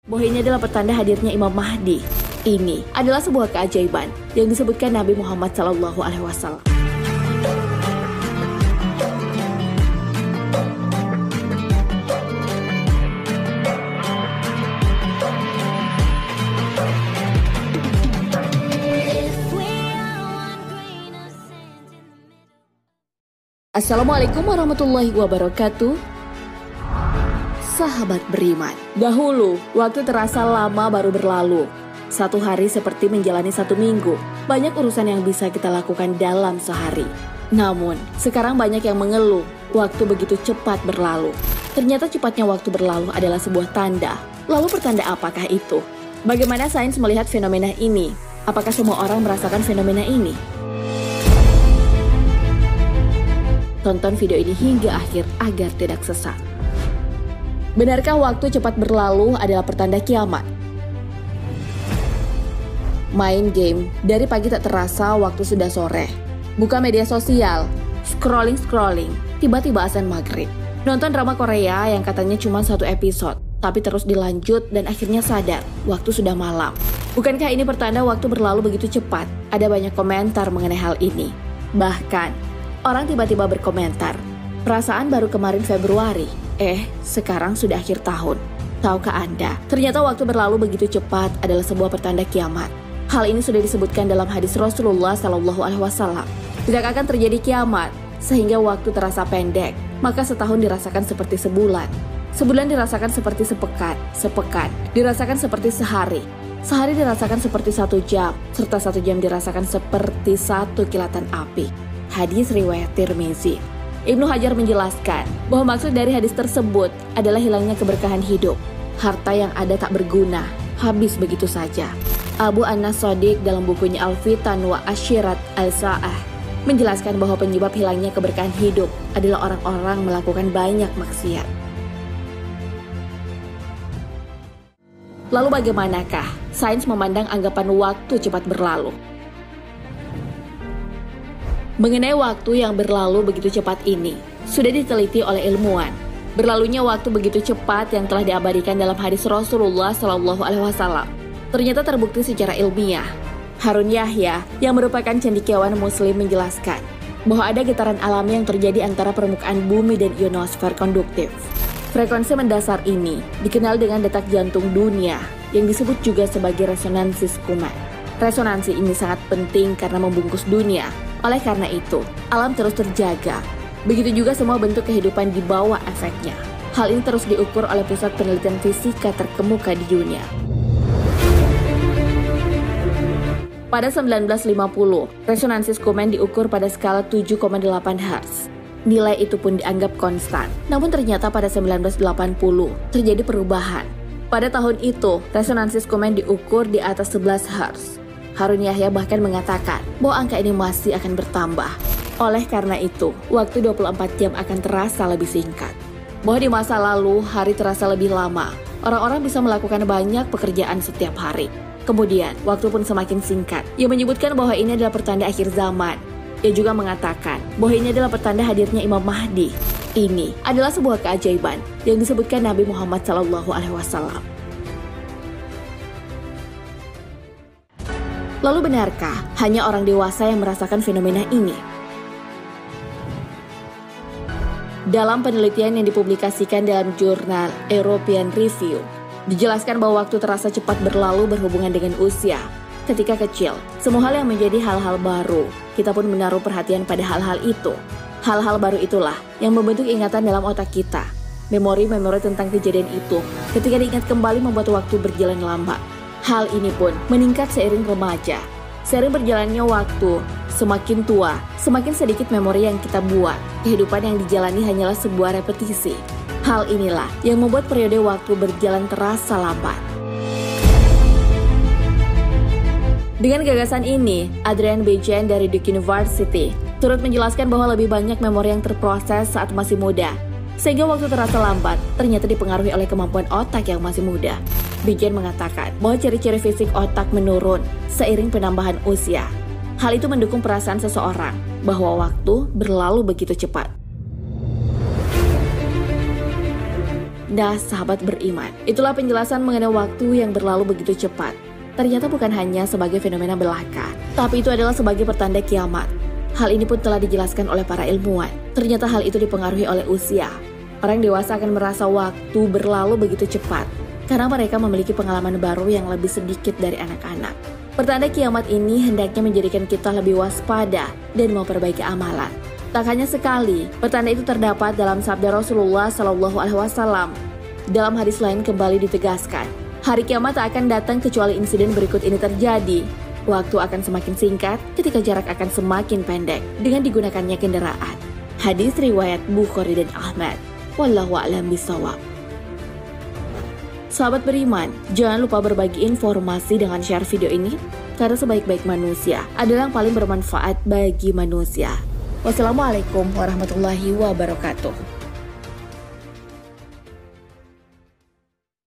Bahwa ini adalah pertanda hadirnya Imam Mahdi. Ini adalah sebuah keajaiban yang disebutkan Nabi Muhammad SAW. Assalamualaikum warahmatullahi wabarakatuh. Sahabat beriman, dahulu waktu terasa lama baru berlalu. Satu hari seperti menjalani satu minggu. Banyak urusan yang bisa kita lakukan dalam sehari. Namun, sekarang banyak yang mengeluh waktu begitu cepat berlalu. Ternyata cepatnya waktu berlalu adalah sebuah tanda. Lalu pertanda apakah itu? Bagaimana sains melihat fenomena ini? Apakah semua orang merasakan fenomena ini? Tonton video ini hingga akhir agar tidak sesat. Benarkah waktu cepat berlalu adalah pertanda kiamat? Main game, dari pagi tak terasa waktu sudah sore. Buka media sosial, scrolling, tiba-tiba azan maghrib. Nonton drama Korea yang katanya cuma satu episode, tapi terus dilanjut dan akhirnya sadar, waktu sudah malam. Bukankah ini pertanda waktu berlalu begitu cepat? Ada banyak komentar mengenai hal ini. Bahkan, orang tiba-tiba berkomentar, perasaan baru kemarin Februari, sekarang sudah akhir tahun. Tahukah Anda, ternyata waktu berlalu begitu cepat adalah sebuah pertanda kiamat. Hal ini sudah disebutkan dalam hadis Rasulullah SAW. Tidak akan terjadi kiamat, sehingga waktu terasa pendek, maka setahun dirasakan seperti sebulan. Sebulan dirasakan seperti sepekan dirasakan seperti sehari. Sehari dirasakan seperti 1 jam, serta 1 jam dirasakan seperti 1 kilatan api. Hadis riwayat Tirmizi. Ibnu Hajar menjelaskan bahwa maksud dari hadis tersebut adalah hilangnya keberkahan hidup. Harta yang ada tak berguna, habis begitu saja. Abu Anas Shadiq dalam bukunya Al-Fitan wa Asyirat Al-Sa'ah menjelaskan bahwa penyebab hilangnya keberkahan hidup adalah orang-orang melakukan banyak maksiat. Lalu bagaimanakah sains memandang anggapan waktu cepat berlalu? Mengenai waktu yang berlalu begitu cepat ini, sudah diteliti oleh ilmuwan. Berlalunya waktu begitu cepat yang telah diabadikan dalam hadis Rasulullah SAW ternyata terbukti secara ilmiah. Harun Yahya, yang merupakan cendekiawan muslim, menjelaskan bahwa ada getaran alami yang terjadi antara permukaan bumi dan ionosfer konduktif. Frekuensi mendasar ini dikenal dengan detak jantung dunia, yang disebut juga sebagai resonansi Schumann. Resonansi ini sangat penting karena membungkus dunia. Oleh karena itu, alam terus terjaga. Begitu juga semua bentuk kehidupan di bawah efeknya. Hal ini terus diukur oleh pusat penelitian fisika terkemuka di dunia. Pada 1950, resonansi Schumann diukur pada skala 7,8 Hz. Nilai itu pun dianggap konstan. Namun ternyata pada 1980 terjadi perubahan. Pada tahun itu, resonansi Schumann diukur di atas 11 Hz. Harun Yahya bahkan mengatakan bahwa angka ini masih akan bertambah. Oleh karena itu, waktu 24 jam akan terasa lebih singkat. Bahwa di masa lalu, hari terasa lebih lama. Orang-orang bisa melakukan banyak pekerjaan setiap hari. Kemudian, waktu pun semakin singkat. Ia menyebutkan bahwa ini adalah pertanda akhir zaman. Ia juga mengatakan bahwa ini adalah pertanda hadirnya Imam Mahdi. Ini adalah sebuah keajaiban yang disebutkan Nabi Muhammad SAW. Lalu benarkah hanya orang dewasa yang merasakan fenomena ini? Dalam penelitian yang dipublikasikan dalam jurnal European Review, dijelaskan bahwa waktu terasa cepat berlalu berhubungan dengan usia. Ketika kecil, semua hal yang menjadi hal-hal baru, kita pun menaruh perhatian pada hal-hal itu. Hal-hal baru itulah yang membentuk ingatan dalam otak kita. Memori-memori tentang kejadian itu, ketika diingat kembali membuat waktu berjalan lambat. Hal ini pun meningkat seiring remaja. Seiring berjalannya waktu, semakin tua, semakin sedikit memori yang kita buat. Kehidupan yang dijalani hanyalah sebuah repetisi. Hal inilah yang membuat periode waktu berjalan terasa lambat. Dengan gagasan ini, Adrian Bejan dari Duke University turut menjelaskan bahwa lebih banyak memori yang terproses saat masih muda, sehingga waktu terasa lambat ternyata dipengaruhi oleh kemampuan otak yang masih muda. Bejan mengatakan bahwa ciri-ciri fisik otak menurun seiring penambahan usia. Hal itu mendukung perasaan seseorang bahwa waktu berlalu begitu cepat. Nah, sahabat beriman, itulah penjelasan mengenai waktu yang berlalu begitu cepat. Ternyata bukan hanya sebagai fenomena belaka, tapi itu adalah sebagai pertanda kiamat. Hal ini pun telah dijelaskan oleh para ilmuwan. Ternyata hal itu dipengaruhi oleh usia. Orang dewasa akan merasa waktu berlalu begitu cepat, karena mereka memiliki pengalaman baru yang lebih sedikit dari anak-anak. Pertanda kiamat ini hendaknya menjadikan kita lebih waspada dan memperbaiki amalan. Tak hanya sekali, pertanda itu terdapat dalam sabda Rasulullah SAW. Dalam hadis lain kembali ditegaskan, hari kiamat tak akan datang kecuali insiden berikut ini terjadi. Waktu akan semakin singkat ketika jarak akan semakin pendek dengan digunakannya kendaraan. Hadis riwayat Bukhari dan Ahmad. Wallahu a'lam bishawab. Sahabat beriman, jangan lupa berbagi informasi dengan share video ini, karena sebaik-baik manusia adalah yang paling bermanfaat bagi manusia. Wassalamualaikum warahmatullahi wabarakatuh.